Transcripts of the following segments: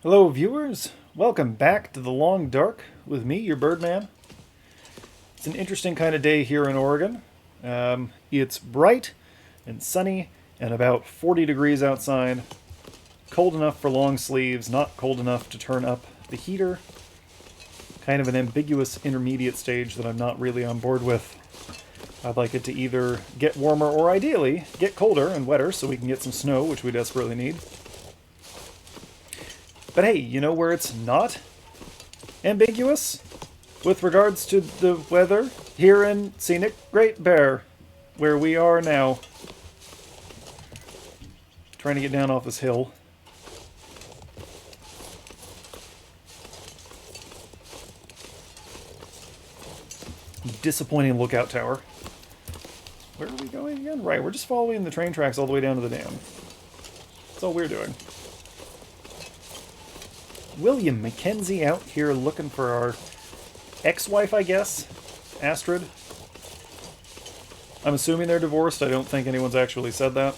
Hello, viewers. Welcome back to The Long Dark with me, your Birdman. It's an interesting kind of day here in Oregon. It's bright and sunny and about 40 degrees outside. Cold enough for long sleeves, not cold enough to turn up the heater. Kind of an ambiguous intermediate stage that I'm not really on board with. I'd like it to either get warmer or ideally get colder and wetter so we can get some snow, which we desperately need. But hey, you know where it's not ambiguous with regards to the weather? Here in scenic Great Bear, where we are now. Trying to get down off this hill. Disappointing lookout tower. Where are we going again? Right, we're just following the train tracks all the way down to the dam. That's all we're doing. William Mackenzie out here looking for our ex-wife, I guess? Astrid? I'm assuming they're divorced. I don't think anyone's actually said that.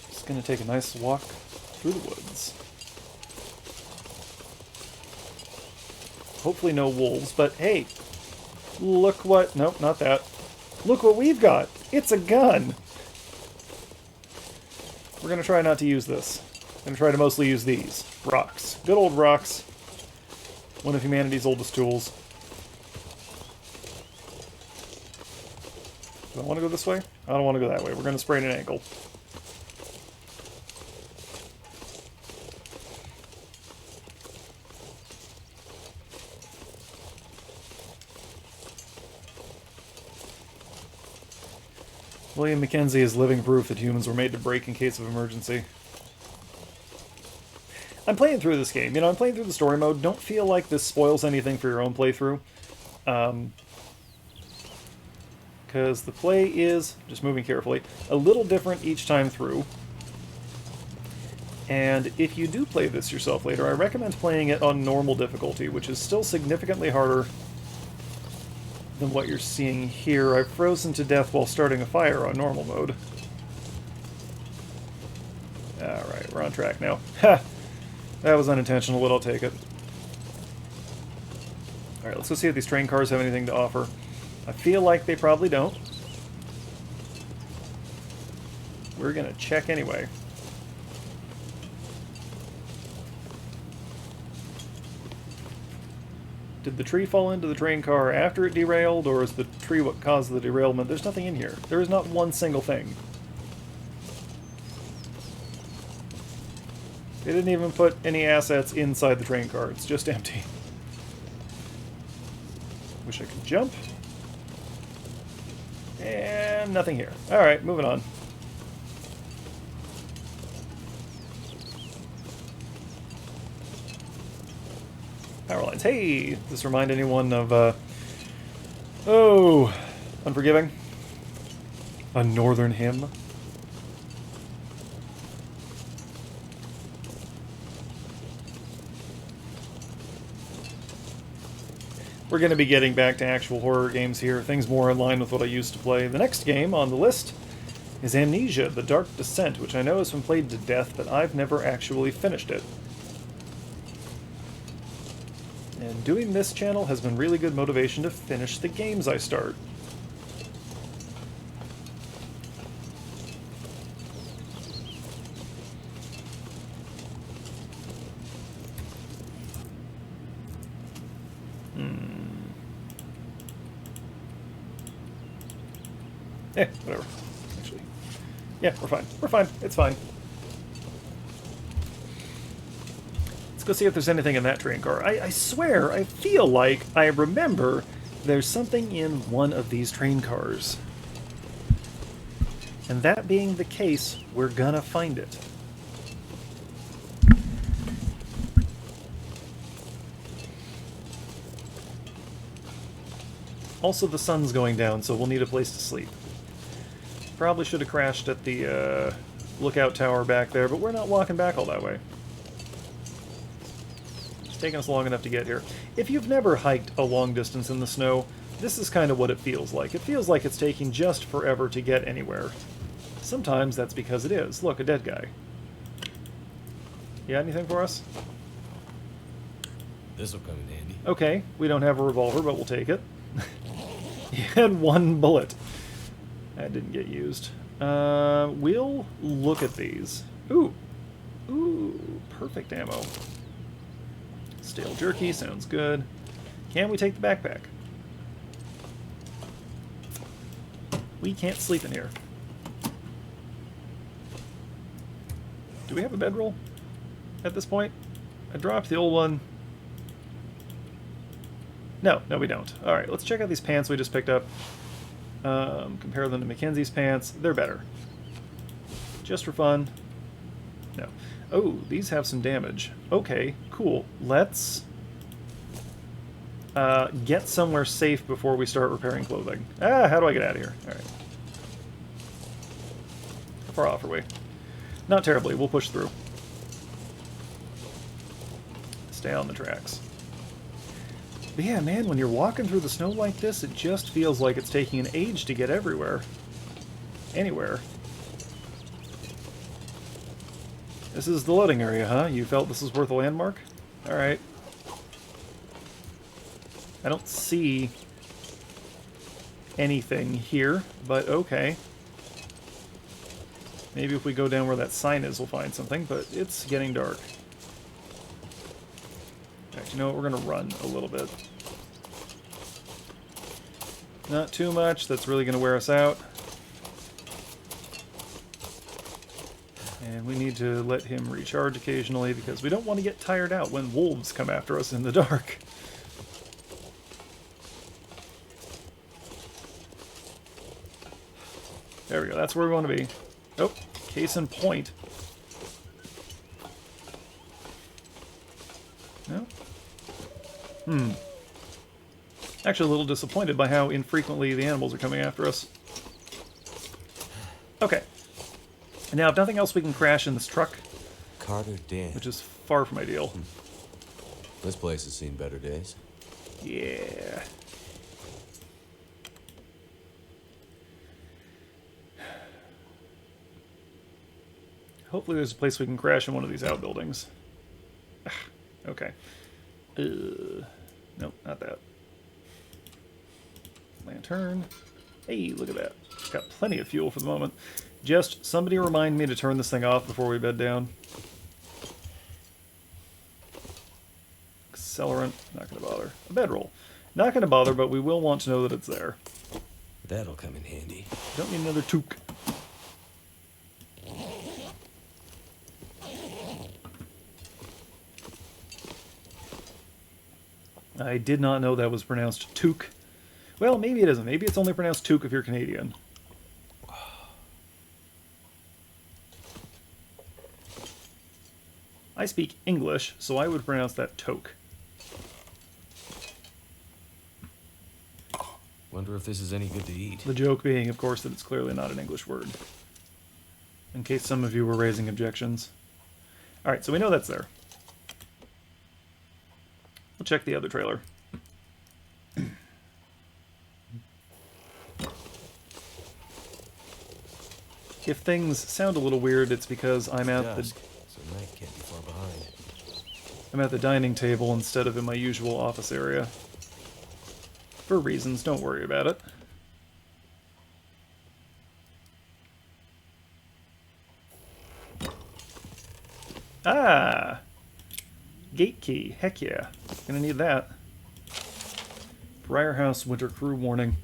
Just gonna take a nice walk through the woods. Hopefully no wolves, but hey, look what... Nope, not that. Look what we've got! It's a gun! We're going to try not to use this. We're going to try to mostly use these. Rocks. Good old rocks. One of humanity's oldest tools. Do I want to go this way? I don't want to go that way. We're going to sprain an ankle. William Mackenzie is living proof that humans were made to break in case of emergency. I'm playing through this game. You know, I'm playing through the story mode. Don't feel like this spoils anything for your own playthrough. Because the play is, just moving carefully, a little different each time through. And if you do play this yourself later, I recommend playing it on normal difficulty, which is still significantly harder than what you're seeing here. I've frozen to death while starting a fire on normal mode. Alright, we're on track now. Ha! That was unintentional, but I'll take it. Alright, let's go see if these train cars have anything to offer. I feel like they probably don't. We're gonna check anyway. Did the tree fall into the train car after it derailed, or is the tree what caused the derailment? There's nothing in here. There is not one single thing. They didn't even put any assets inside the train car. It's just empty. Wish I could jump. And nothing here. Alright, moving on. Power lines. Hey! Does this remind anyone of, oh, Unforgiving? A Northern Hymn? We're going to be getting back to actual horror games here, things more in line with what I used to play. The next game on the list is Amnesia, The Dark Descent, which I know has been played to death, but I've never actually finished it. And doing this channel has been really good motivation to finish the games I start. Whatever. Actually. Yeah, we're fine. We're fine. It's fine. Let's go see if there's anything in that train car. I swear, I feel like I remember there's something in one of these train cars. And that being the case, we're gonna find it. Also, the sun's going down, so we'll need a place to sleep. Probably should have crashed at the lookout tower back there, but we're not walking back all that way. It's taken us long enough to get here. If you've never hiked a long distance in the snow, This is kind of what it feels like. It feels like it's taking just forever to get anywhere. Sometimes that's because it is. Look, a dead guy. You got anything for us? This'll come in handy. Okay, we don't have a revolver, but we'll take it. You had one bullet. That didn't get used. We'll look at these. Ooh. Ooh, perfect ammo. Stale jerky, sounds good. Can we take the backpack? We can't sleep in here. Do we have a bedroll at this point? I dropped the old one. No, we don't. Alright, let's check out these pants we just picked up. Compare them to Mackenzie's pants. They're better. Just for fun. No. Oh, these have some damage. Okay, cool. Let's get somewhere safe before we start repairing clothing. Ah, how do I get out of here? Alright. How far off are we? Not terribly. We'll push through. Stay on the tracks. But yeah, man, when you're walking through the snow like this, it just feels like it's taking an age to get everywhere. Anywhere. This is the loading area, huh? You felt this was worth a landmark? Alright. I don't see anything here, but okay. Maybe if we go down where that sign is, we'll find something, but it's getting dark. In fact, you know what? We're going to run a little bit. Not too much. That's really going to wear us out. And we need to let him recharge occasionally because we don't want to get tired out when wolves come after us in the dark. There we go. That's where we want to be. Oh, case in point. No? Actually, a little disappointed by how infrequently the animals are coming after us. Okay. And now, if nothing else, we can crash in this truck. Carter Dam. Which is far from ideal. This place has seen better days. Yeah. Hopefully there's a place we can crash in one of these outbuildings. Okay. Nope, not that. Lantern. Hey, look at that. Got plenty of fuel for the moment. Just somebody remind me to turn this thing off before we bed down. Accelerant. Not going to bother. A bedroll. Not going to bother, but we will want to know that it's there. That'll come in handy. Don't need another toque. I did not know that was pronounced toque. Well, maybe it isn't. Maybe it's only pronounced toque if you're Canadian. I speak English, so I would pronounce that toque. Wonder if this is any good to eat. The joke being, of course, that it's clearly not an English word. In case some of you were raising objections. Alright, so we know that's there. We'll check the other trailer. If things sound a little weird, it's because I'm at the... So night can't be far behind. I'm at the dining table instead of in my usual office area. For reasons, don't worry about it. Ah! Gate key. Heck yeah. Gonna need that. Briarhouse Winter Crew warning.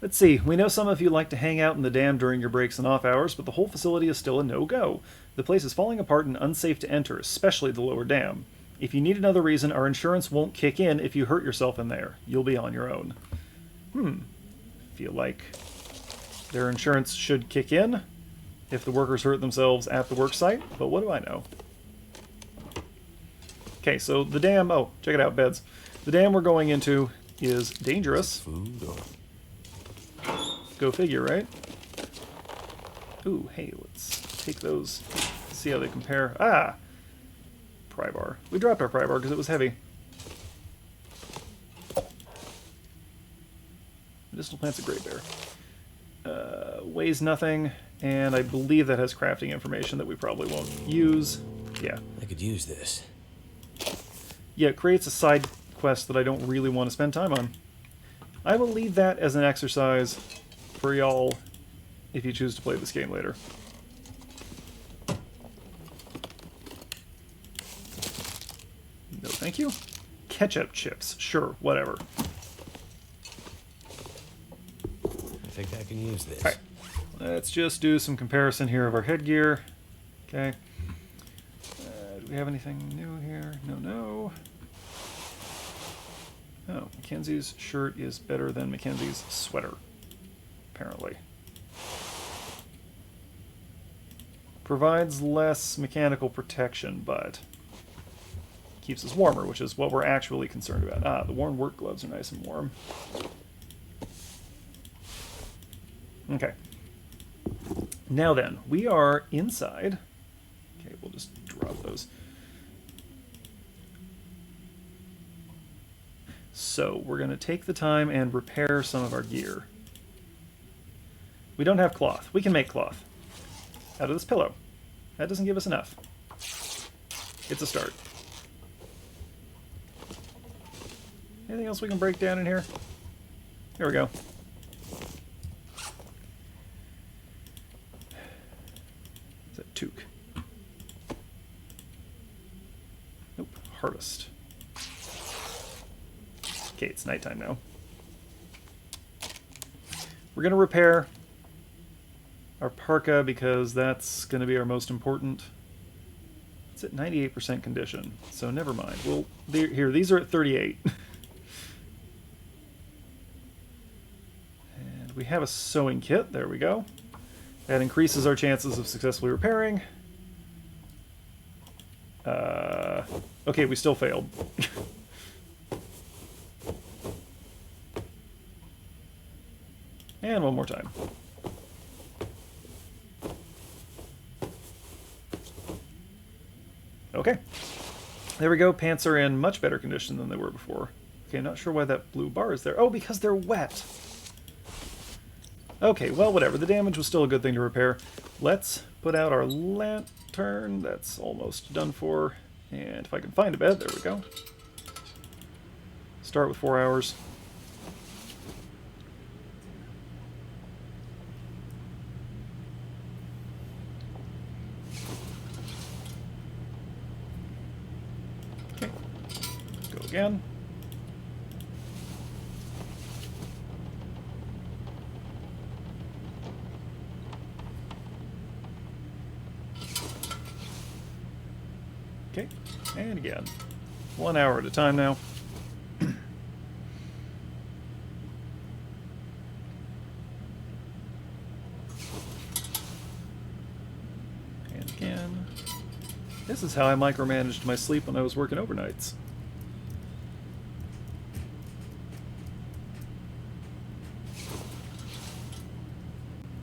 Let's see. We know some of you like to hang out in the dam during your breaks and off hours, but the whole facility is still a no-go. The place is falling apart and unsafe to enter, especially the lower dam. If you need another reason, our insurance won't kick in if you hurt yourself in there. You'll be on your own. Feel like their insurance should kick in if the workers hurt themselves at the work site, but what do I know? Okay, so the dam... Oh, check it out, beds. The dam we're going into is dangerous. Food or... Go figure, right? Ooh, hey, let's take those. See how they compare. Ah! Pry bar. We dropped our pry bar because it was heavy. Medicinal plant's a gray bear. Weighs nothing, and I believe that has crafting information that we probably won't use. Yeah. I could use this. Yeah, it creates a side quest that I don't really want to spend time on. I will leave that as an exercise for y'all if you choose to play this game later. No, thank you. Ketchup chips. Sure, whatever. I think I can use this. Alright. Let's just do some comparison here of our headgear. Okay. Do we have anything new here? No. Oh, Mackenzie's shirt is better than Mackenzie's sweater, apparently. Provides less mechanical protection, but keeps us warmer, which is what we're actually concerned about. Ah, the worn work gloves are nice and warm. Okay. Now then, we are inside. Okay, we'll just drop those. So we're going to take the time and repair some of our gear. We don't have cloth. We can make cloth out of this pillow. That doesn't give us enough. It's a start. Anything else we can break down in here? Here we go. Is that toque? Nope. Harvest. Okay, it's nighttime now. We're going to repair our parka because that's going to be our most important. It's at 98% condition, so never mind. Well, here, these are at 38. And we have a sewing kit. There we go. That increases our chances of successfully repairing. Okay, we still failed. And one more time. Okay. There we go. Pants are in much better condition than they were before. Okay, not sure why that blue bar is there. Oh, because they're wet. Okay, well, whatever. The damage was still a good thing to repair. Let's put out our lantern. That's almost done for. And if I can find a bed, there we go. Start with 4 hours. Okay. Go again. Okay, and again. 1 hour at a time now. And again. This is how I micromanaged my sleep when I was working overnights.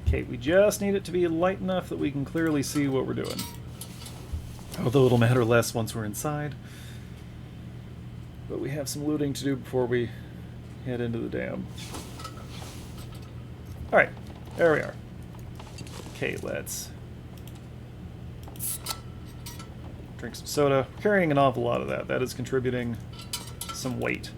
Okay, we just need it to be light enough that we can clearly see what we're doing. Although it'll matter less once we're inside. But we have some looting to do before we head into the dam. Alright, there we are. Okay, let's drink some soda. We're carrying an awful lot of that. That is contributing some weight.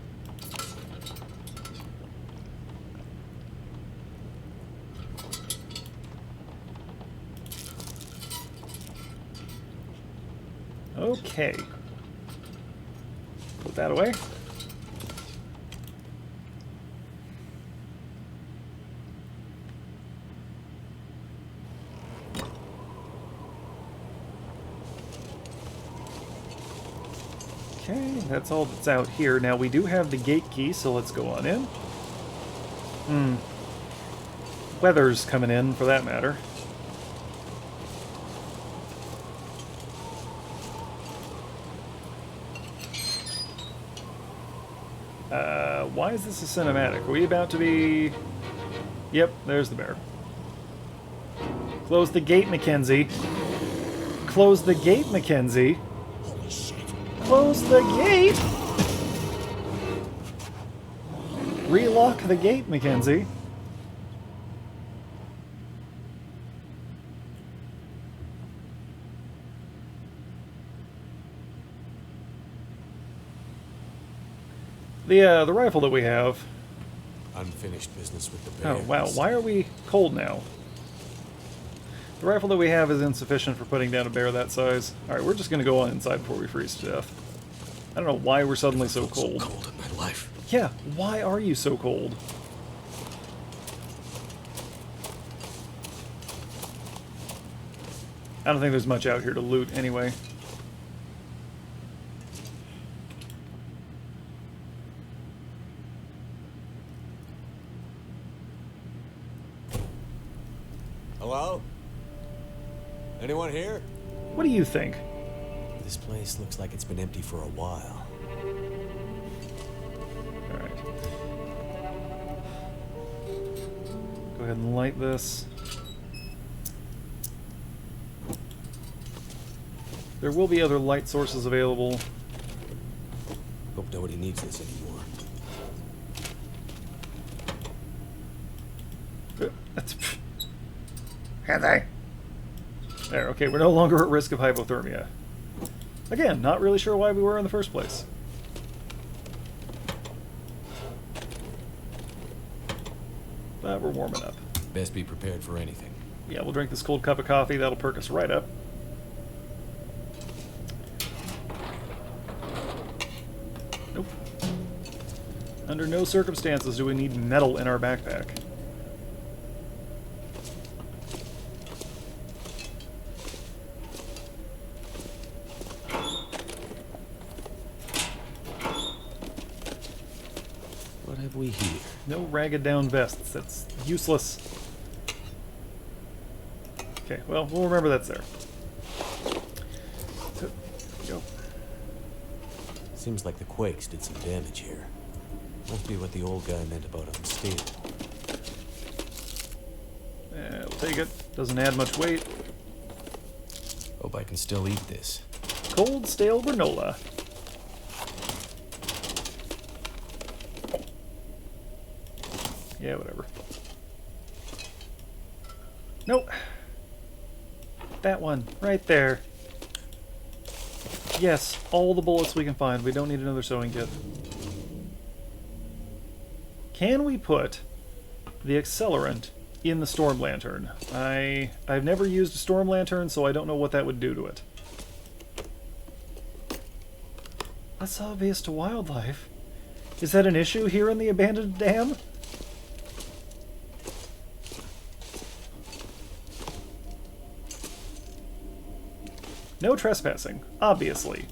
Okay. Put that away. Okay, that's all that's out here. Now we do have the gate key, so let's go on in. Weather's coming in, for that matter. Why is this a cinematic? Are we about to be... Yep, there's the bear. Close the gate, Mackenzie. Close the gate, Mackenzie. Close the gate! Relock the gate, Mackenzie. The rifle that we have. Unfinished business with the bears. Oh, wow. Why are we cold now? The rifle that we have is insufficient for putting down a bear that size. Alright, we're just going to go on inside before we freeze to death. I don't know why we're suddenly so cold. So cold in my life. Yeah, why are you so cold? I don't think there's much out here to loot anyway. Hello? Anyone here? What do you think? This place looks like it's been empty for a while. Alright. Go ahead and light this. There will be other light sources available. Hope nobody needs this anymore. That's... Can they? There, okay, we're no longer at risk of hypothermia. Again, not really sure why we were in the first place. But we're warming up. Best be prepared for anything. Yeah, we'll drink this cold cup of coffee. That'll perk us right up. Nope. Under no circumstances do we need metal in our backpack. What have we here? No ragged down vests. That's useless. Okay, well, we'll remember that's there. So, go. Seems like the quakes did some damage here. Must be what the old guy meant about unstable. We'll take it. Doesn't add much weight. Hope I can still eat this. Cold, stale granola. Yeah, whatever. Nope. That one, right there. Yes, all the bullets we can find. We don't need another sewing kit. Can we put the accelerant in the storm lantern? I've never used a storm lantern, so I don't know what that would do to it. That's obvious to wildlife. Is that an issue here in the abandoned dam? No trespassing, obviously.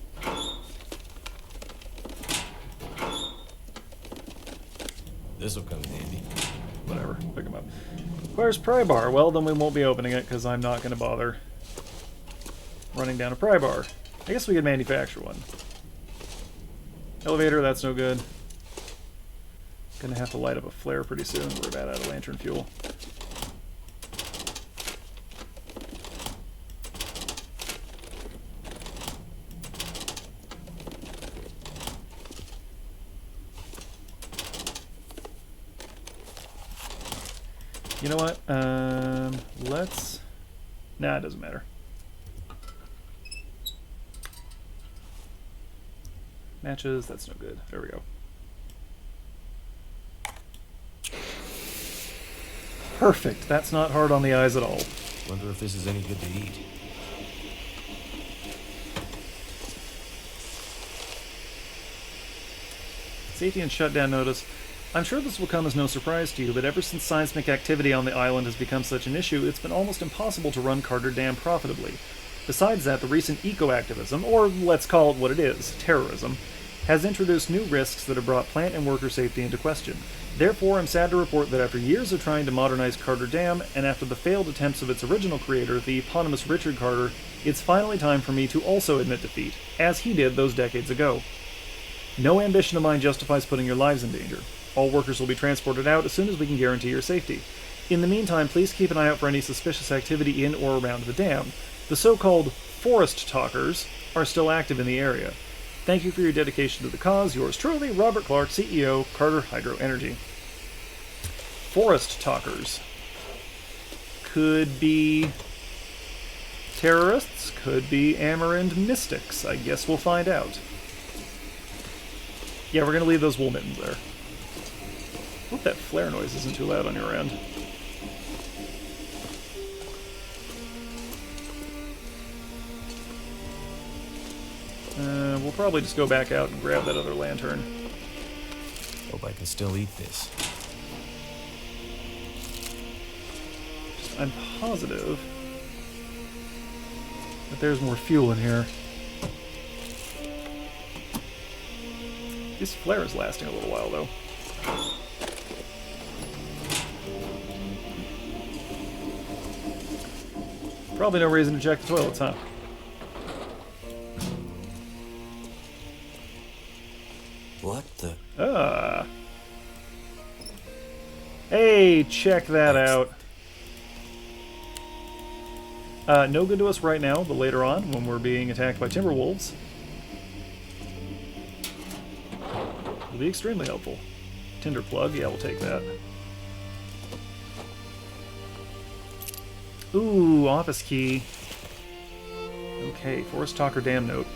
This'll come in handy. Whatever, pick them up. Where's pry bar? Well, then we won't be opening it because I'm not going to bother running down a pry bar. I guess we could manufacture one. Elevator, that's no good. Gonna have to light up a flare pretty soon. We're about out of lantern fuel. You know what? Let's... Nah, it doesn't matter. Matches, that's no good. There we go. Perfect. That's not hard on the eyes at all. Wonder if this is any good to eat. Safety and shutdown notice. I'm sure this will come as no surprise to you, but ever since seismic activity on the island has become such an issue, it's been almost impossible to run Carter Dam profitably. Besides that, the recent eco-activism, or let's call it what it is, terrorism, has introduced new risks that have brought plant and worker safety into question. Therefore, I'm sad to report that after years of trying to modernize Carter Dam, and after the failed attempts of its original creator, the eponymous Richard Carter, it's finally time for me to also admit defeat, as he did those decades ago. No ambition of mine justifies putting your lives in danger. All workers will be transported out as soon as we can guarantee your safety. In the meantime, please keep an eye out for any suspicious activity in or around the dam. The so-called forest talkers are still active in the area. Thank you for your dedication to the cause. Yours truly, Robert Clark, CEO, Carter Hydro Energy. forest talkers. Could be terrorists, could be Amarand mystics. I guess we'll find out. Yeah, we're going to leave those wool mittens there. Hope that flare noise isn't too loud on your end. We'll probably just go back out and grab that other lantern. Hope I can still eat this. I'm positive that there's more fuel in here. This flare is lasting a little while, though. Probably no reason to check the toilets, huh? What the? Hey, check that out. No good to us right now, but later on, when we're being attacked by timber wolves, it'll be extremely helpful. Tinder plug, yeah, we'll take that. Ooh, office key. Okay, Forest Talker Dam note.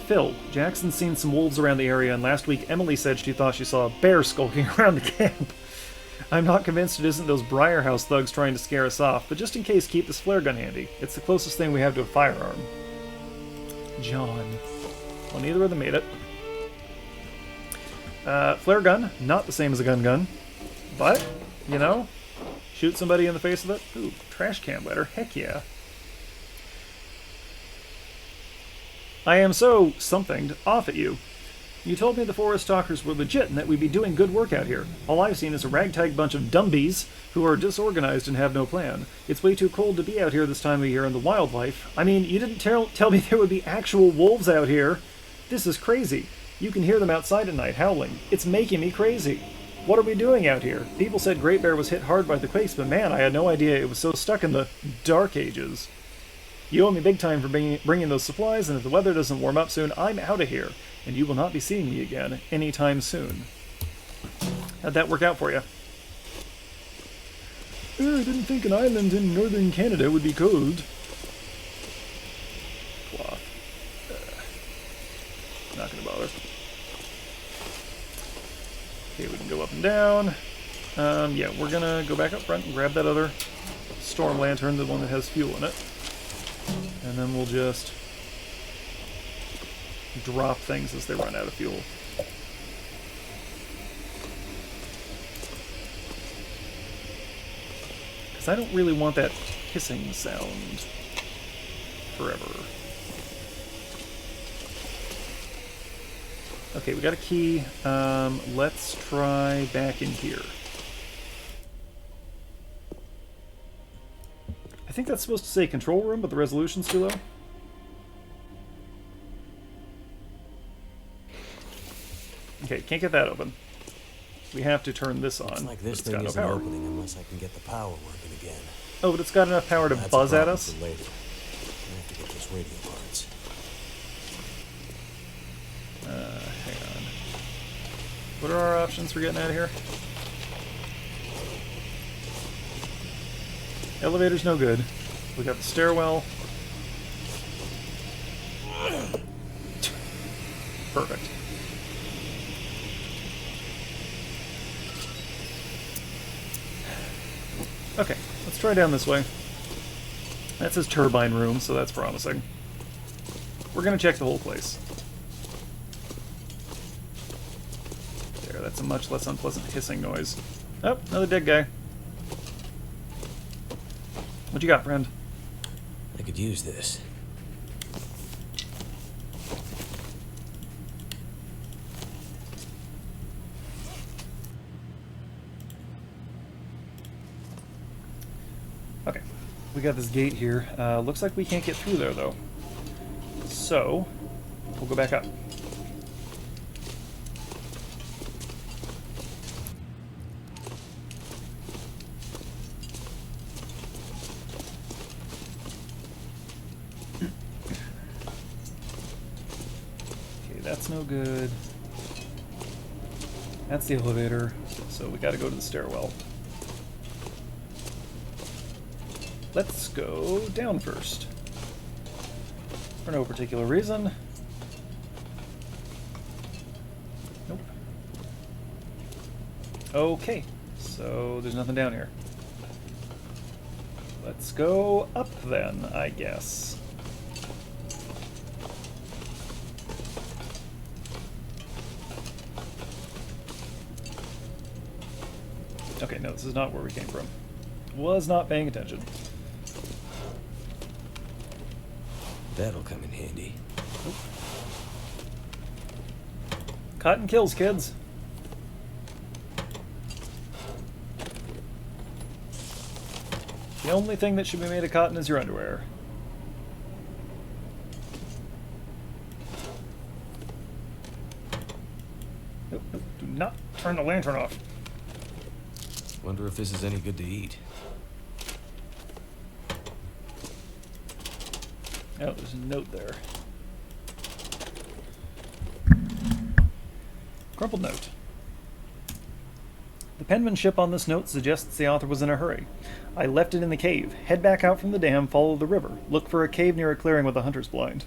Phil, Jackson's seen some wolves around the area, and last week Emily said she thought she saw a bear skulking around the camp. I'm not convinced it isn't those Briarhouse thugs trying to scare us off, but just in case, keep this flare gun handy. It's the closest thing we have to a firearm. John. Well, neither of them made it. Flare gun, not the same as a gun, but, you know, shoot somebody in the face with it. Ooh, trash can lighter, heck yeah. I am so somethinged off at you. You told me the Forest Talkers were legit and that we'd be doing good work out here. All I've seen is a ragtag bunch of dumbies who are disorganized and have no plan. It's way too cold to be out here this time of year in the wildlife. I mean, you didn't tell me there would be actual wolves out here. This is crazy. You can hear them outside at night howling. It's making me crazy. What are we doing out here? People said Great Bear was hit hard by the quakes, but man, I had no idea it was so stuck in the Dark Ages. You owe me big time for bringing those supplies, and if the weather doesn't warm up soon, I'm out of here, and you will not be seeing me again anytime soon. How'd that work out for you? I didn't think an island in northern Canada would be cold. Cloth. Not gonna bother. Okay, we can go up and down. Yeah, we're gonna go back up front and grab that other storm lantern, the one that has fuel in it. And then we'll just drop things as they run out of fuel. Because I don't really want that hissing sound forever. Okay, we got a key. Let's try back in here. I think that's supposed to say control room, but the resolution's too low. Okay, can't get that open. We have to turn this on. Looks like this thing thing isn't isn't opening unless I can get the power working again. Oh, but it's got enough power to That's buzz a at problem us? for later. I have to get those radio parts. Hang on. What are our options for getting out of here? Elevator's no good. We got the stairwell. Perfect. Okay, let's try down this way. That says turbine room, so that's promising. We're gonna check the whole place. There, that's a much less unpleasant hissing noise. Oh, another dead guy. What you got, friend? I could use this. Okay, we got this gate here. Looks like we can't get through there, though. So, we'll go back up. Okay, that's no good. That's the elevator, so we gotta go to the stairwell. let's go down first. For no particular reason. Nope. Okay, so there's nothing down here. Let's go up then, I guess. Okay, no, this is not where we came from. Was not paying attention. That'll come in handy. Oop. Cotton kills, kids. The only thing that should be made of cotton is your underwear. Nope, nope, do not turn the lantern off. Wonder if this is any good to eat. Oh, there's a note there. Crumpled note. The penmanship on this note suggests the author was in a hurry. I left it in the cave. Head back out from the dam, follow the river. Look for a cave near a clearing with a hunter's blind.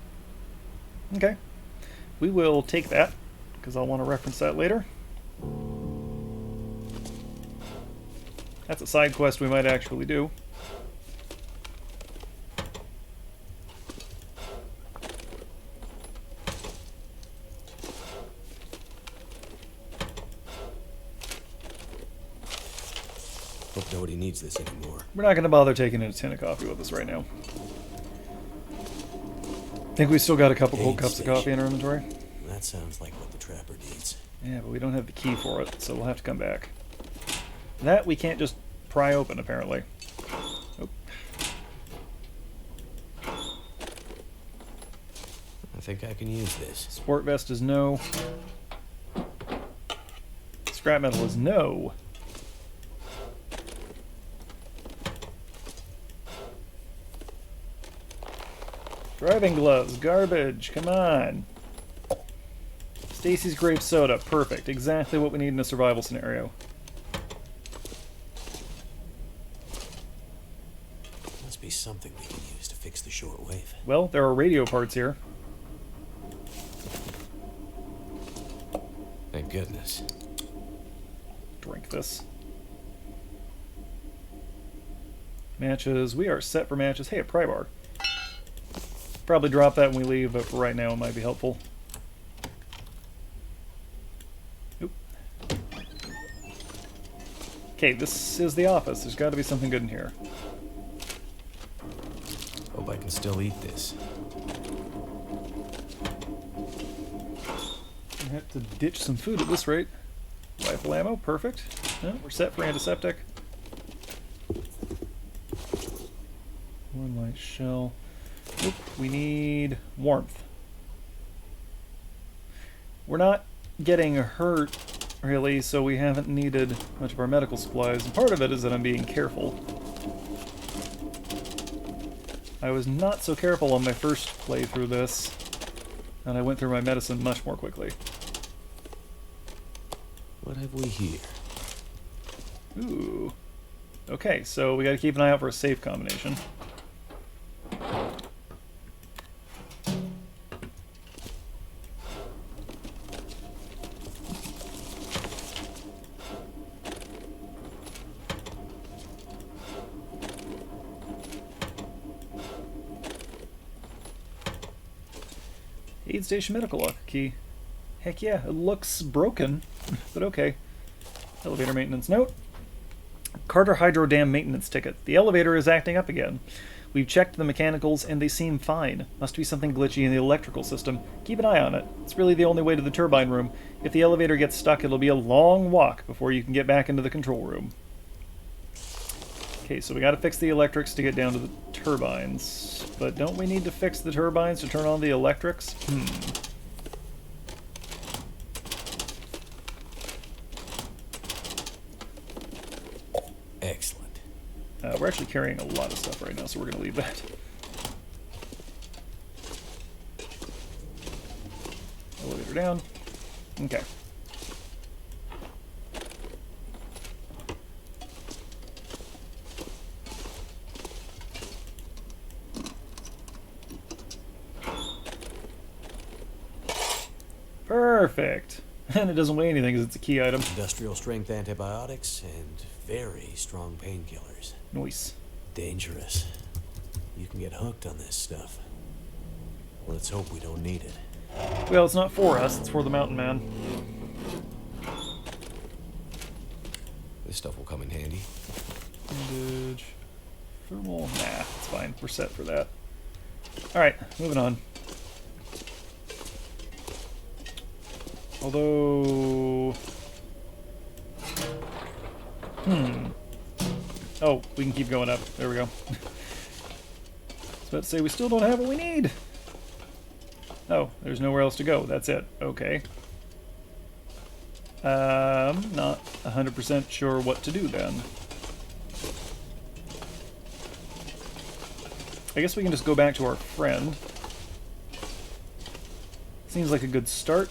Okay. We will take that, because I'll want to reference that later. That's a side quest we might actually do. Hope nobody needs this anymore. We're not going to bother taking a tin of coffee with us right now. Think we still got a couple cold cups of coffee in our inventory? That sounds like what the trapper needs. Yeah, but we don't have the key for it, so we'll have to come back. That we can't just pry open, apparently. Oop. I think I can use this. Sport vest is no. Scrap metal is no. Driving gloves, garbage, come on. Stacy's grape soda, perfect. Exactly what we need in a survival scenario. Must be something we can use to fix the shortwave. Well, there are radio parts here. Thank goodness. Drink this. Matches, we are set for matches. Hey, a pry bar. Probably drop that when we leave, but for right now it might be helpful. Oop. Okay, this is the office. There's got to be something good in here. Hope I can still eat this. I have to ditch some food at this rate. Rifle ammo, perfect. No, we're set for antiseptic. One light shell. Oop, we need warmth. We're not getting hurt, really, so we haven't needed much of our medical supplies. And part of it is that I'm being careful. I was not so careful on my first playthrough this, and I went through my medicine much more quickly. What have we here? Ooh. Okay, so we gotta keep an eye out for a safe combination. Aid station medical lock key. Heck yeah, it looks broken, but okay. Elevator maintenance note. Carter Hydro Dam maintenance ticket. The elevator is acting up again. We've checked the mechanicals and they seem fine. Must be something glitchy in the electrical system. Keep an eye on it. It's really the only way to the turbine room. If the elevator gets stuck, it'll be a long walk before you can get back into the control room. Okay, so we gotta fix the electrics to get down to the turbines. But don't we need to fix the turbines to turn on the electrics? Excellent. We're actually carrying a lot of stuff right now, so we're going to leave that. Elevator down. Okay. Perfect. And it doesn't weigh anything because it's a key item. Industrial strength antibiotics and very strong painkillers. Nice. Dangerous. You can get hooked on this stuff. Let's hope we don't need it. Well, it's not for us, it's for the mountain man. This stuff will come in handy. Bandage. Thermal. Nah, it's fine. We're set for that. Alright, moving on. Although... Oh, we can keep going up. There we go. I was about to say, we still don't have what we need. Oh, there's nowhere else to go. That's it. Okay. Not 100% sure what to do then. I guess we can just go back to our friend. Seems like a good start.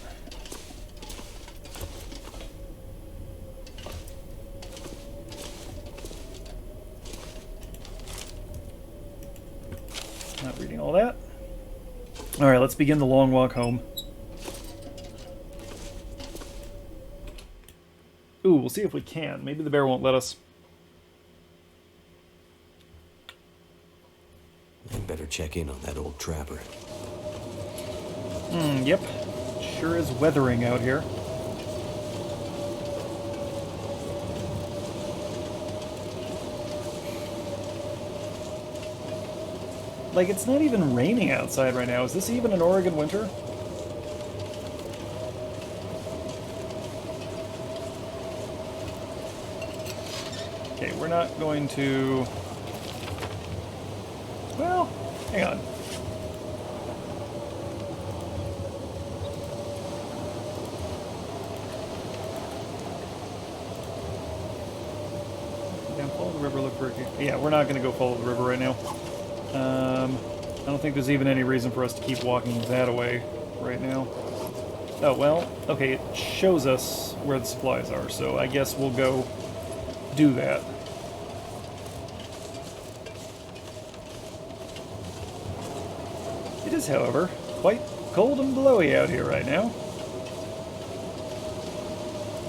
Not reading all that. Alright, let's begin the long walk home. Ooh, we'll see if we can. Maybe the bear won't let us. I'd better check in on that old trapper. Yep. Sure is weathering out here. Like, it's not even raining outside right now. Is this even an Oregon winter? Okay, we're not going to... Well, hang on. Down, follow the river, look for it. Yeah, we're not going to go follow the river right now. I don't think there's even any reason for us to keep walking that away right now. Oh, well, okay, it shows us where the supplies are, so I guess we'll go do that. It is, however, quite cold and blowy out here right now.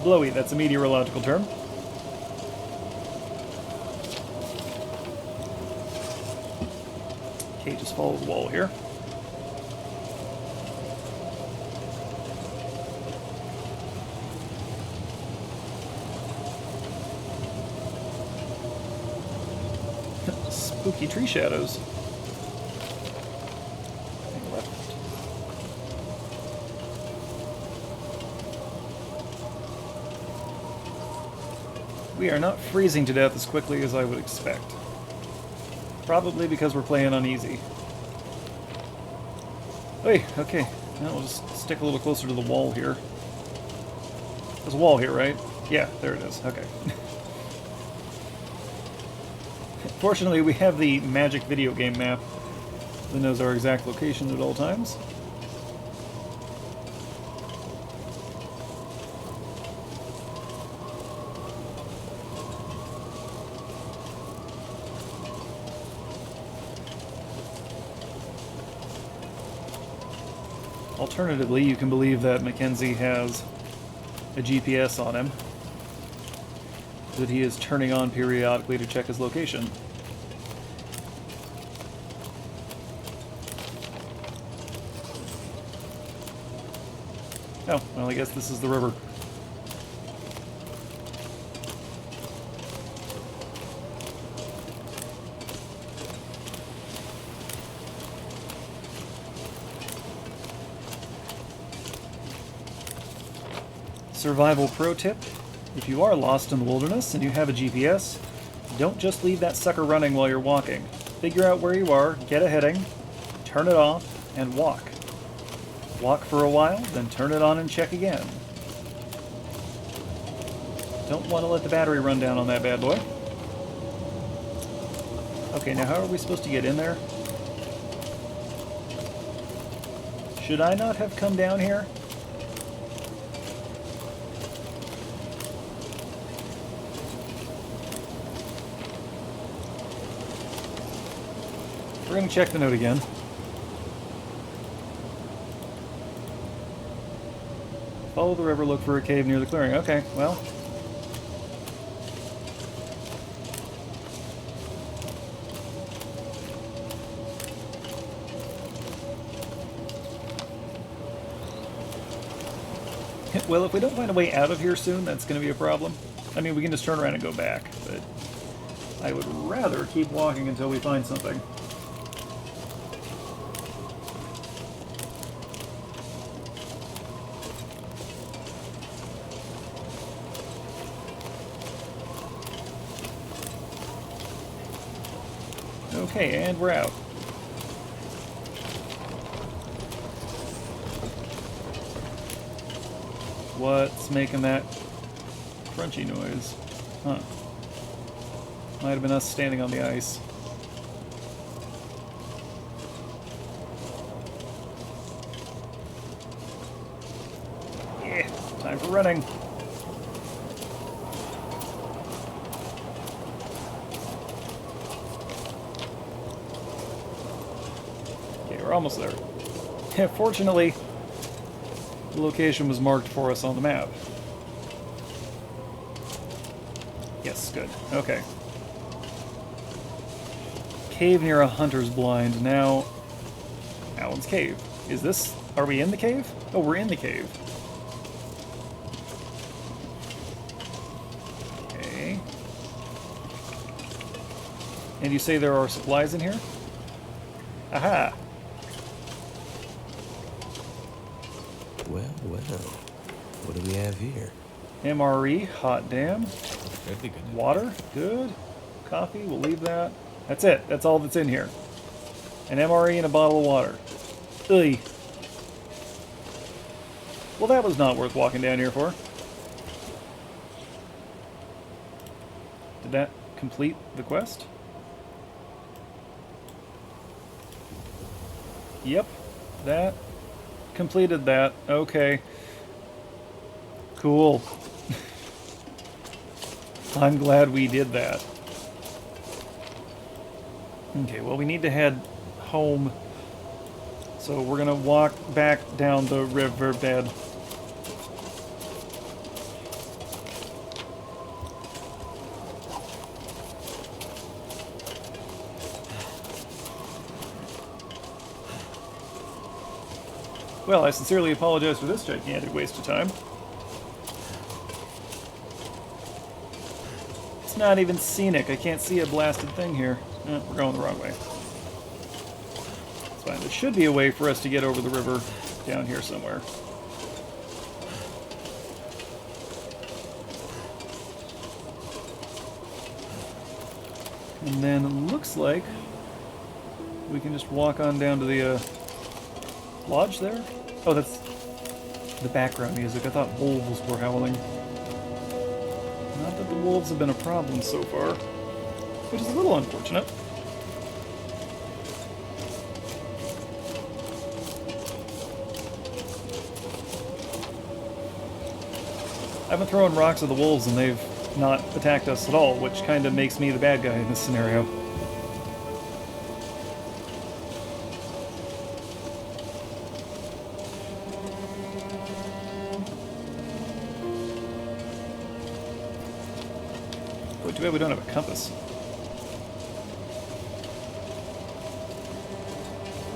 Blowy, that's a meteorological term. Okay, just follow the wall here. Spooky tree shadows. We are not freezing to death as quickly as I would expect. Probably because we're playing on easy. Hey, okay. Now we'll just stick a little closer to the wall here. There's a wall here, right? Yeah, there it is. Okay. Fortunately, we have the magic video game map that knows our exact location at all times. Alternatively, you can believe that Mackenzie has a GPS on him that he is turning on periodically to check his location. Oh, well, I guess this is the river. Survival pro tip: if you are lost in the wilderness and you have a GPS, don't just leave that sucker running while you're walking. Figure out where you are, get a heading, turn it off, and walk. Walk for a while, then turn it on and check again. Don't want to let the battery run down on that bad boy. Okay, now how are we supposed to get in there? Should I not have come down here? We're going to check the note again. Follow the river, look for a cave near the clearing. Okay, well. Well, if we don't find a way out of here soon, that's going to be a problem. I mean, we can just turn around and go back, but I would rather keep walking until we find something. Okay, and we're out. What's making that crunchy noise? Huh. Might have been us standing on the ice. Yeah, time for running. Okay, we're almost there. Yeah, fortunately, the location was marked for us on the map. Yes, good. Okay. Cave near a hunter's blind. Now, Alan's cave. Is this... Are we in the cave? Oh, we're in the cave. Okay. And you say there are supplies in here? Aha! Well, what do we have here? MRE, hot damn. That'd be good. Water, good. Coffee, we'll leave that. That's it. That's all that's in here. An MRE and a bottle of water. Ugh. Well, that was not worth walking down here for. Did that complete the quest? Yep. That completed that. Okay. Cool. I'm glad we did that. Okay, well, we need to head home. So we're gonna walk back down the riverbed. Well, I sincerely apologize for this gigantic waste of time. It's not even scenic. I can't see a blasted thing here. We're going the wrong way. It's fine. There should be a way for us to get over the river down here somewhere. And then it looks like we can just walk on down to the lodge there. Oh, that's the background music. I thought wolves were howling. Not that the wolves have been a problem so far, which is a little unfortunate. I've been throwing rocks at the wolves and they've not attacked us at all, which kind of makes me the bad guy in this scenario. Oh, too bad we don't have a compass.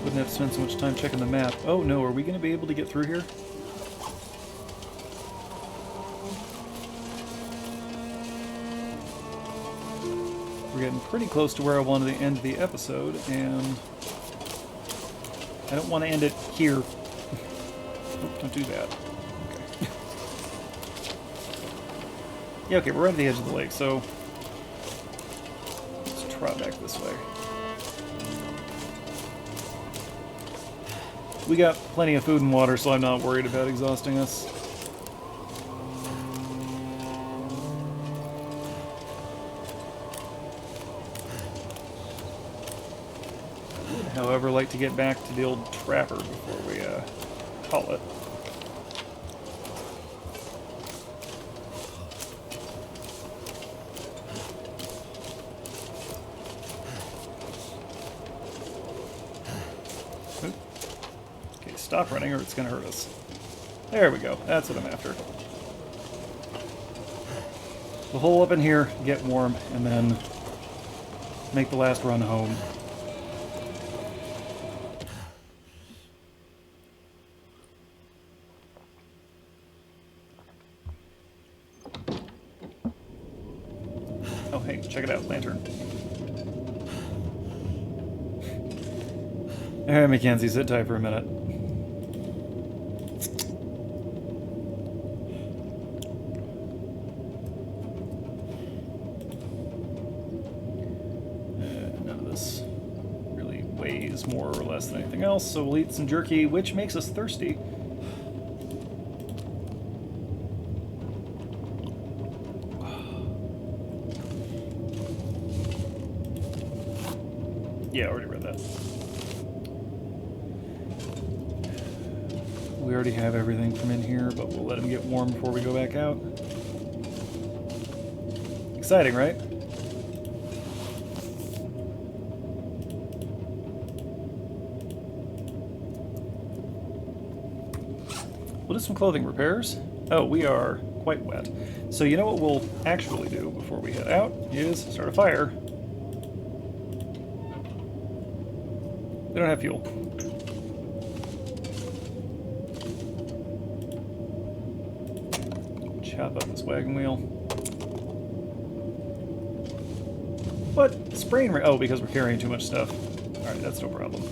Wouldn't have to spend so much time checking the map. Oh no, are we going to be able to get through here? We're getting pretty close to where I wanted to end the episode, and I don't want to end it here. Oh, don't do that. Okay. Yeah, okay, we're right at the edge of the lake, so let's trot back this way. We got plenty of food and water, so I'm not worried about exhausting us. However, like to get back to the old trapper before we call it. Okay, stop running or it's going to hurt us. There we go. That's what I'm after. We'll hole up in here, get warm, and then make the last run home. Oh, hey, check it out, lantern. Alright, Mackenzie, sit tight for a minute. None of this really weighs more or less than anything else, so we'll eat some jerky, which makes us thirsty. Yeah, I already read that. We already have everything from in here, but we'll let him get warm before we go back out. Exciting, right? We'll do some clothing repairs. Oh, we are quite wet. So you know what we'll actually do before we head out is start a fire. We don't have fuel. Chop up this wagon wheel. What? Sprain rate? Oh, because we're carrying too much stuff. Alright, that's no problem.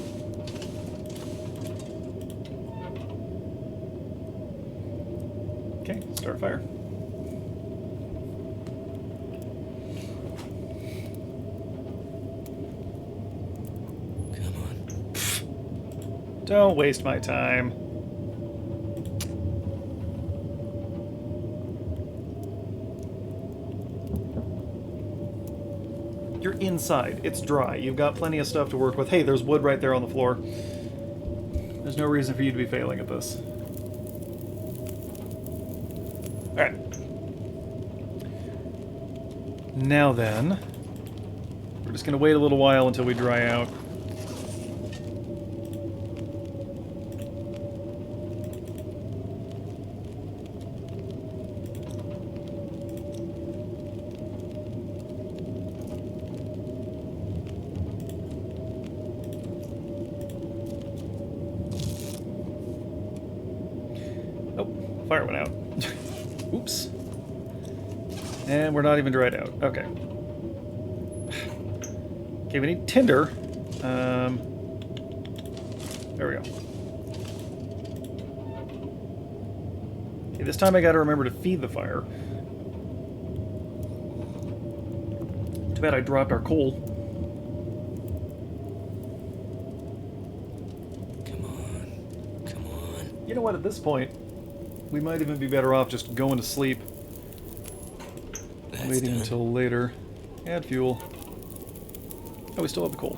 Okay, start fire. Don't waste my time. You're inside. It's dry. You've got plenty of stuff to work with. Hey, there's wood right there on the floor. There's no reason for you to be failing at this. Alright. Now then, we're just going to wait a little while until we dry out. Fire went out. Oops. And we're not even dried out. Okay. Okay, we need tinder. There we go. Okay, this time I gotta remember to feed the fire. Too bad I dropped our coal. Come on. Come on. You know what, at this point, we might even be better off just going to sleep. That's Waiting done. until later. Add fuel. Oh, we still have the coal.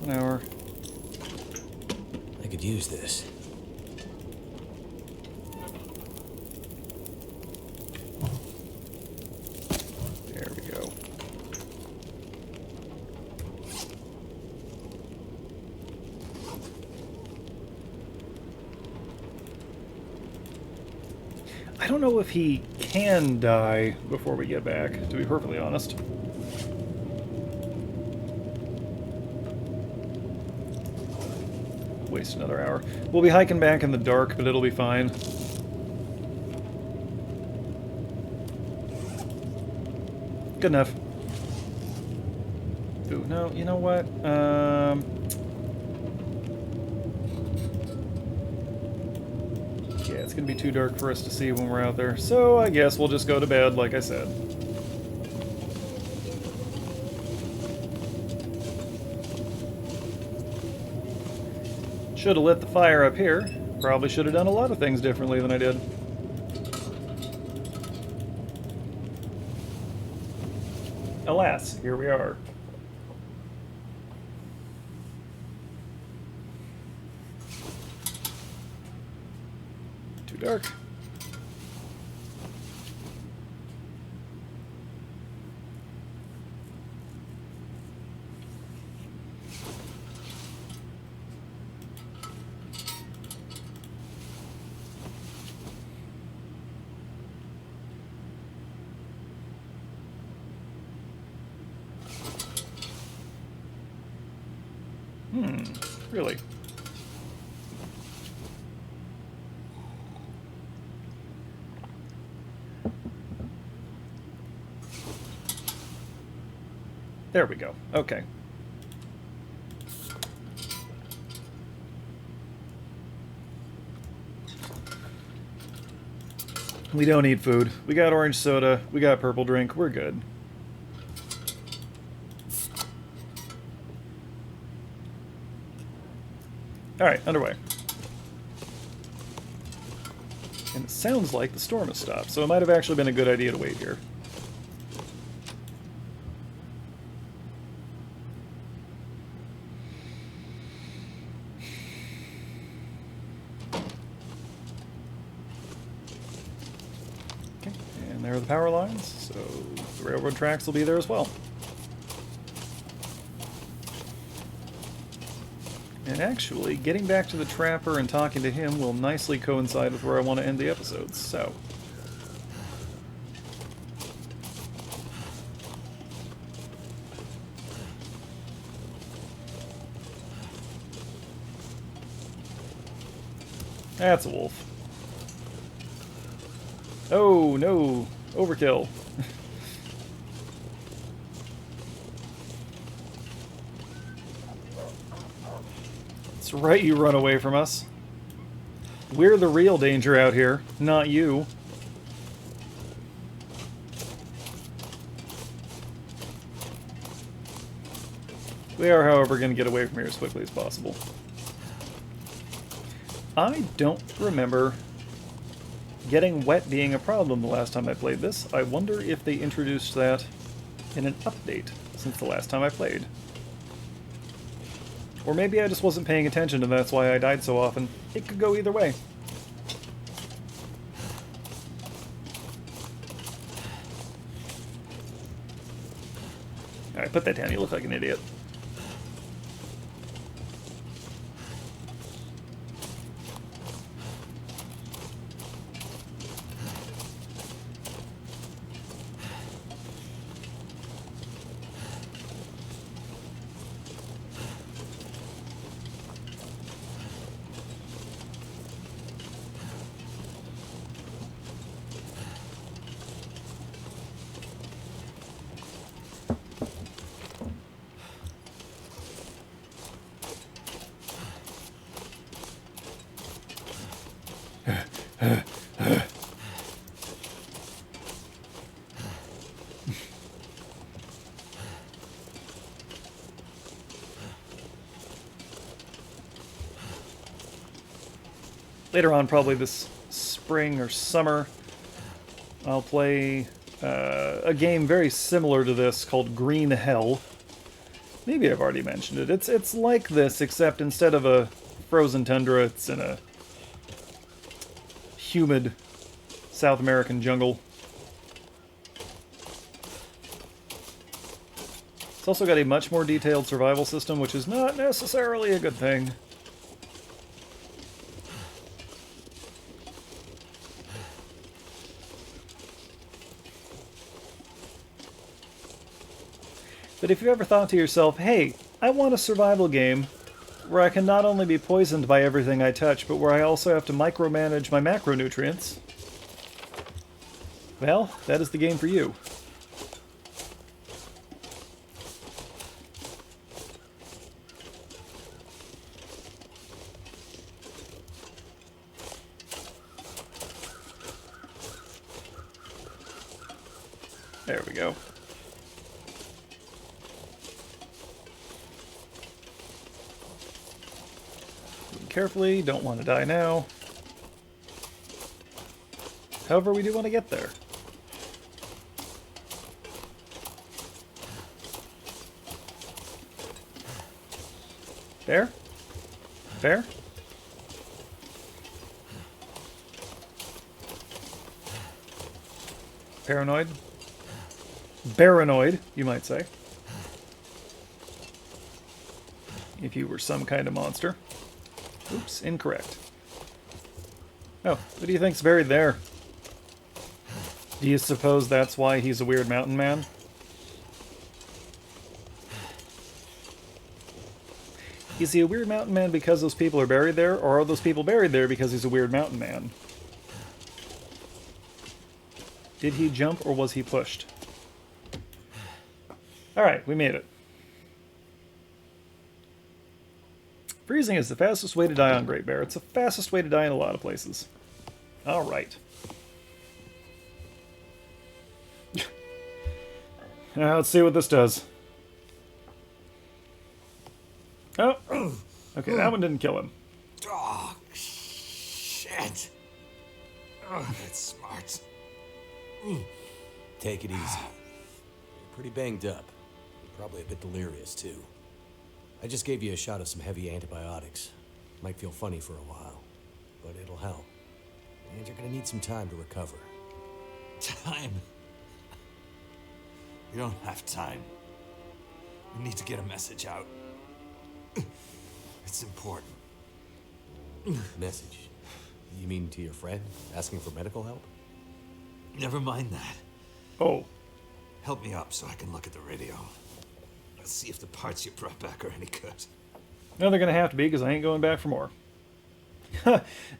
1 hour. I could use this. There we go. I don't know if he can die before we get back, to be perfectly honest. Waste another hour. We'll be hiking back in the dark, but it'll be fine. Good enough. Ooh, no, you know what? Yeah, it's gonna be too dark for us to see when we're out there, so I guess we'll just go to bed, like I said. Should have lit the fire up here. Probably should have done a lot of things differently than I did. Alas, here we are. Too dark. Really? There we go. Okay. We don't need food. We got orange soda. We got purple drink. We're good. Alright, underway. And it sounds like the storm has stopped, so it might have actually been a good idea to wait here. Okay, and there are the power lines, so the railroad tracks will be there as well. And actually, getting back to the Trapper and talking to him will nicely coincide with where I want to end the episodes, so... That's a wolf. Oh, no! Overkill. That's right, you run away from us. We're the real danger out here, not you. We are, however, going to get away from here as quickly as possible. I don't remember getting wet being a problem the last time I played this. I wonder if they introduced that in an update since the last time I played. Or maybe I just wasn't paying attention and that's why I died so often. It could go either way. Alright, put that down. You look like an idiot. Later on, probably this spring or summer, I'll play a game very similar to this called Green Hell. Maybe I've already mentioned it. It's like this, except instead of a frozen tundra, it's in a humid South American jungle. It's also got a much more detailed survival system, which is not necessarily a good thing. But if you ever thought to yourself, hey, I want a survival game where I can not only be poisoned by everything I touch, but where I also have to micromanage my macronutrients, well, that is the game for you. There we go. Carefully, don't want to die now. However, we do want to get there. Bear? Bear? Paranoid? Baranoid, you might say. If you were some kind of monster. Oops, incorrect. Oh, what do you think's buried there? Do you suppose that's why he's a weird mountain man? Is he a weird mountain man because those people are buried there, or are those people buried there because he's a weird mountain man? Did he jump or was he pushed? Alright, we made it. Freezing is the fastest way to die on Great Bear. It's the fastest way to die in a lot of places. Alright. Now let's see what this does. Oh! Okay, that one didn't kill him. Oh, shit. Oh, that's smart. Take it easy. You're pretty banged up. You're probably a bit delirious, too. I just gave you a shot of some heavy antibiotics. Might feel funny for a while, but it'll help. And you're gonna need some time to recover. Time? We don't have time. We need to get a message out. It's important. Message? You mean to your friend, asking for medical help? Never mind that. Oh. Help me up so I can look at the radio. Let's see if the parts you brought back are any good. No, they're going to have to be, because I ain't going back for more.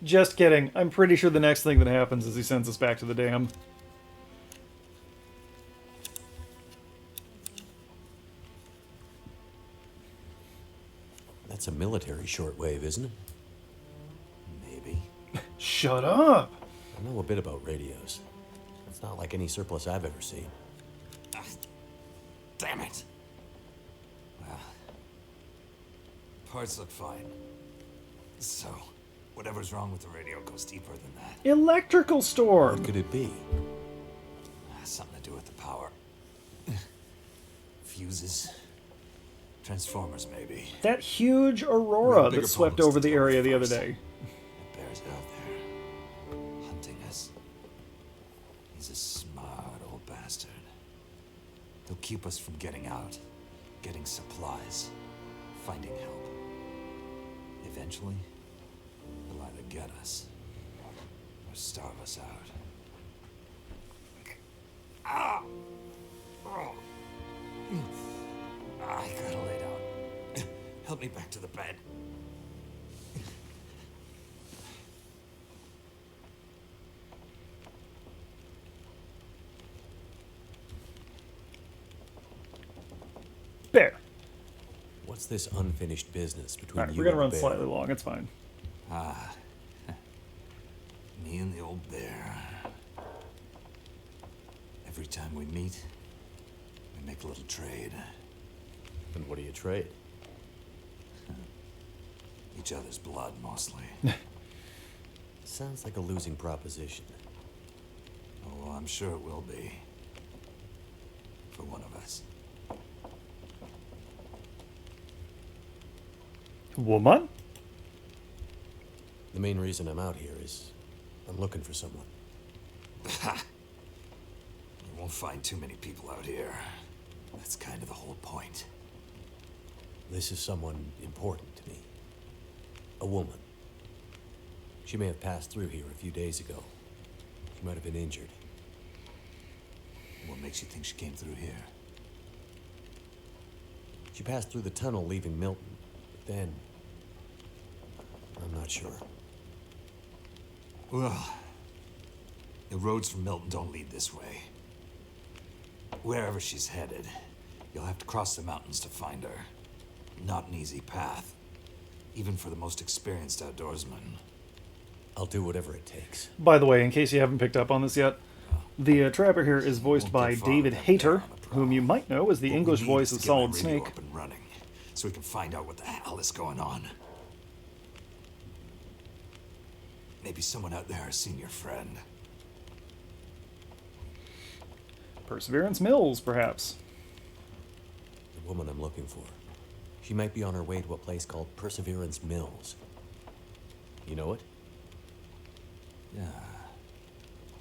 Just kidding. I'm pretty sure the next thing that happens is he sends us back to the dam. That's a military shortwave, isn't it? Maybe. Shut up! I know a bit about radios. It's not like any surplus I've ever seen. Ah, damn it. Well, parts look fine. So, whatever's wrong with the radio goes deeper than that. Electrical storm! What could it be? Something to do with the power. Fuses. Transformers, maybe. That huge aurora Bigger that swept problems over to the deal with area the other first. day. The bear's out there, hunting us. He's a smart old bastard. He'll keep us from getting out, getting supplies, finding help. Eventually, he'll either get us, or starve us out. Ah! Oh. I gotta lay down. Help me back to the bed. Bear. What's this unfinished business between Alright, you we're going to and run the bear? slightly long. It's fine. Ah, me and the old bear. Every time we meet, we make a little trade. And what do you trade? Each other's blood, mostly. Sounds like a losing proposition. Oh, I'm sure it will be. For one of us. Woman? The main reason I'm out here is I'm looking for someone. Ha! You won't find too many people out here. That's kind of the whole point. This is someone important to me. A woman. She may have passed through here a few days ago. She might have been injured. What makes you think she came through here? She passed through the tunnel leaving Milton. But then... I'm not sure. Well, the roads from Milton don't lead this way. Wherever she's headed, you'll have to cross the mountains to find her. Not an easy path, even for the most experienced outdoorsman. I'll do whatever it takes. By the way, in case you haven't picked up on this yet, the trapper here is voiced Won't by get far David with that Hayter, bear on the prowl. whom you might know as the What we English need voice is of to get my Solid radio Snake. up and running, so we can find out what the hell is going on. Maybe someone out there has seen your friend. Perseverance Mills, perhaps. The woman I'm looking for. She might be on her way to a place called Perseverance Mills. You know it? Yeah.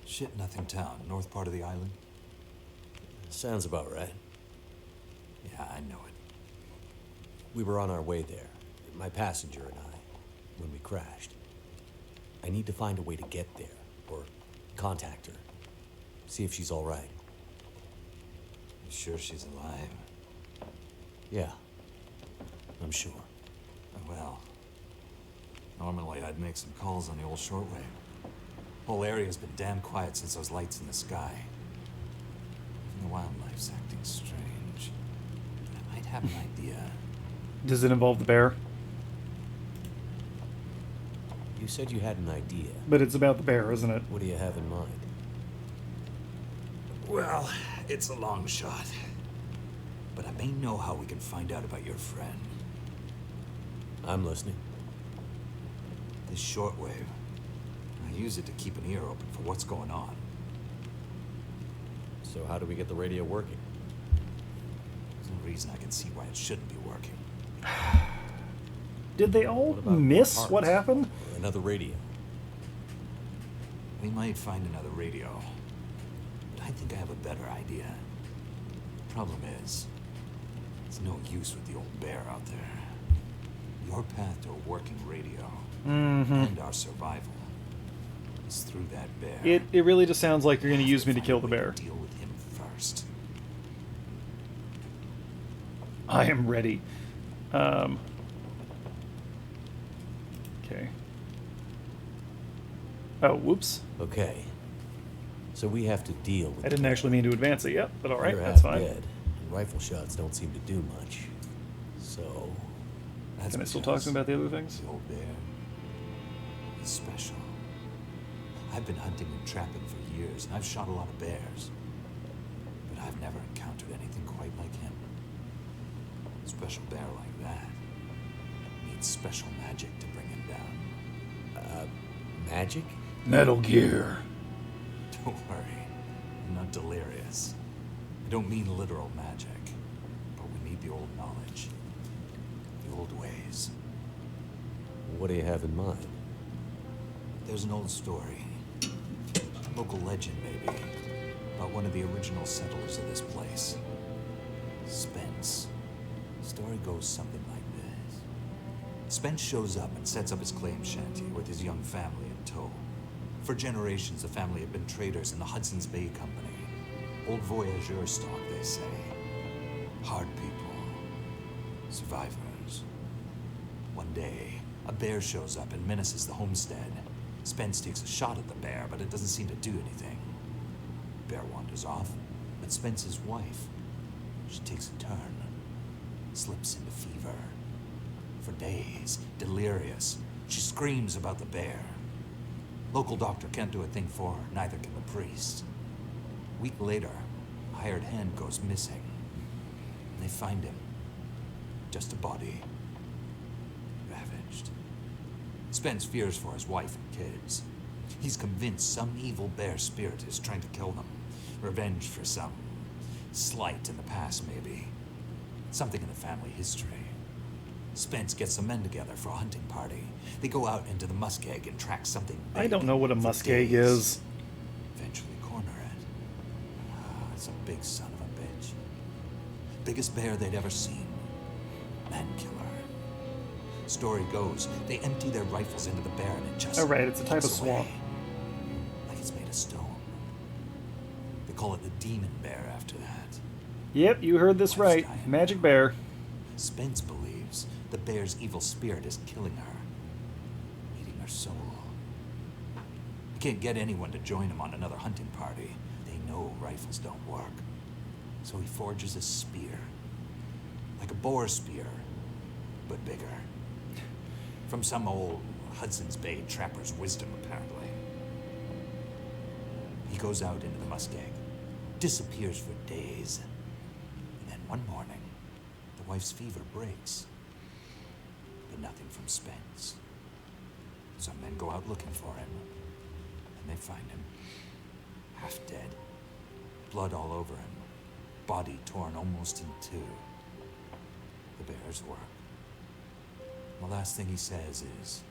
Shit Nothing Town, north part of the island. Sounds about right. Yeah, I know it. We were on our way there, my passenger and I, when we crashed. I need to find a way to get there, or contact her. See if she's all right. You sure she's alive? Yeah, I'm sure. Well, normally I'd make some calls on the old shortwave. Whole area's been damn quiet since those lights in the sky. Even the wildlife's acting strange. I might have an idea. Does it involve the bear? You said you had an idea. But it's about the bear, isn't it? What do you have in mind? Well, it's a long shot. But I may know how we can find out about your friend. I'm listening. This shortwave, I use it to keep an ear open for what's going on. So how do we get the radio working? There's no reason I can see why it shouldn't be working. Did they all What about miss parts? what happened? Or another radio? We might find another radio. But I think I have a better idea. Problem is, it's no use with the old bear out there. Your path to a working radio and our survival is through that bear. It really just sounds like you're going to use me to kill the Find a way bear. Deal with him first. I am ready. Okay. Oh, whoops. Okay. So we have to deal with I didn't actually mean to advance it yet, but alright, You're that's half fine. dead, and rifle shots don't seem to do much. So, That's Can I still talk to him because about the other things? the old bear is special. I've been hunting and trapping for years, and I've shot a lot of bears. But I've never encountered anything quite like him. A special bear like that needs special magic to bring him down. magic? Metal Gear. Don't worry, I'm not delirious. I don't mean literal magic, but we need the old knowledge, the old ways. What do you have in mind? There's an old story, local legend maybe, about one of the original settlers of this place. Spence. Story goes something like this. Spence shows up and sets up his claim shanty with his young family in tow. For generations, the family had been traders in the Hudson's Bay Company. Old voyageur stock, they say. Hard people. Survivors. One day, a bear shows up and menaces the homestead. Spence takes a shot at the bear, but it doesn't seem to do anything. Bear wanders off, but Spence's wife, she takes a turn. Slips into fever. For days, delirious, she screams about the bear. Local doctor can't do a thing for her, neither can the priest. A week later, a hired hand goes missing. And they find him. Just a body. Ravaged. Spence fears for his wife and kids. He's convinced some evil bear spirit is trying to kill them. Revenge for some slight in the past, maybe. Something in the family history. Spence gets some men together for a hunting party. They go out into the muskeg and track something big. I don't know what a for muskeg days. is. Eventually corner it. It's a big son of a bitch. Biggest bear they'd ever seen. Man killer. Story goes, they empty their rifles into the bear and it just Alright, it's a type of kicks away. swamp. Like it's made of stone. They call it the demon bear after that. Yep, you heard this right. Magic bear. Spence believes the bear's evil spirit is killing her, eating her soul. He can't get anyone to join him on another hunting party. They know rifles don't work. So he forges a spear. Like a boar spear, but bigger. From some old Hudson's Bay trapper's wisdom, apparently. He goes out into the muskeg, disappears for days. And then one morning, the wife's fever breaks. But nothing from Spence. Some men go out looking for him, and they find him. Half dead. Blood all over him. Body torn almost in two. The bear's work. The last thing he says is,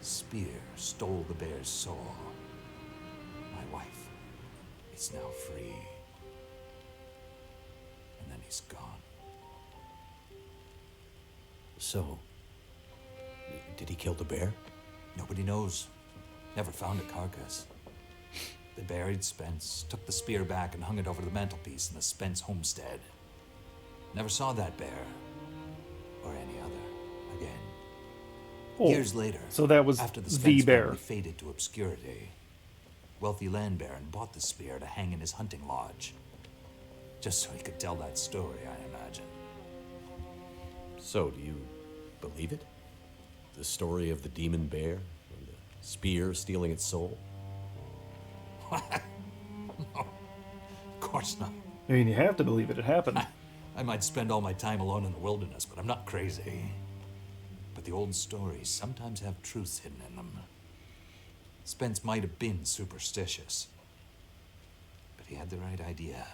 "Spear stole the bear's soul. My wife is now free." And then he's gone. So, did he kill the bear? Nobody knows. Never found a carcass. They buried Spence, took the spear back and hung it over the mantelpiece in the Spence homestead. Never saw that bear, or any other. again. Oh, Years later, so that was after the the Spence bear. family faded to obscurity, wealthy land baron bought the spear to hang in his hunting lodge. Just so he could tell that story, I imagine. So, do you believe it? The story of the demon bear and the spear stealing its soul? Of course not. I mean, you have to believe it. It happened. I might spend all my time alone in the wilderness, but I'm not crazy. But the old stories sometimes have truths hidden in them. Spence might have been superstitious, but he had the right idea.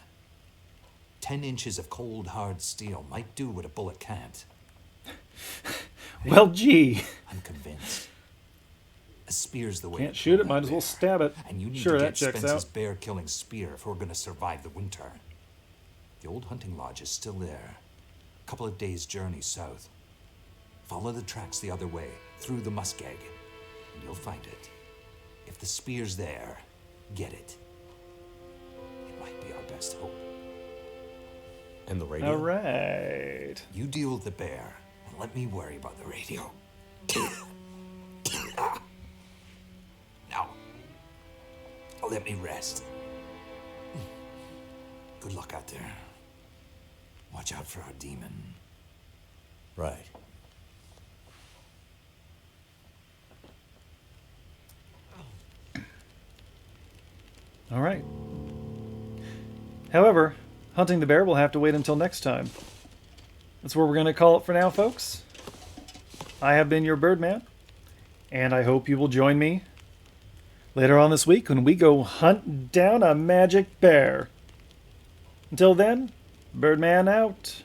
10 inches of cold, hard steel might do what a bullet can't. Well, gee. I'm convinced. A spear's the way. Can't to shoot kill it, might that as well bear. stab it. And you need Sure, to that get checks Spence's out. bear-killing spear if we're going to survive the winter. The old hunting lodge is still there. A couple of days' journey south. Follow the tracks the other way, through the muskeg, and you'll find it. If the spear's there, get it. It might be our best hope. And the radio? All right. You deal with the bear, and let me worry about the radio. Now, let me rest. Good luck out there. Watch out for our demon. Right. All right. However, hunting the bear will have to wait until next time. That's where we're going to call it for now, folks. I have been your Birdman, and I hope you will join me later on this week when we go hunt down a magic bear. Until then, Birdman out.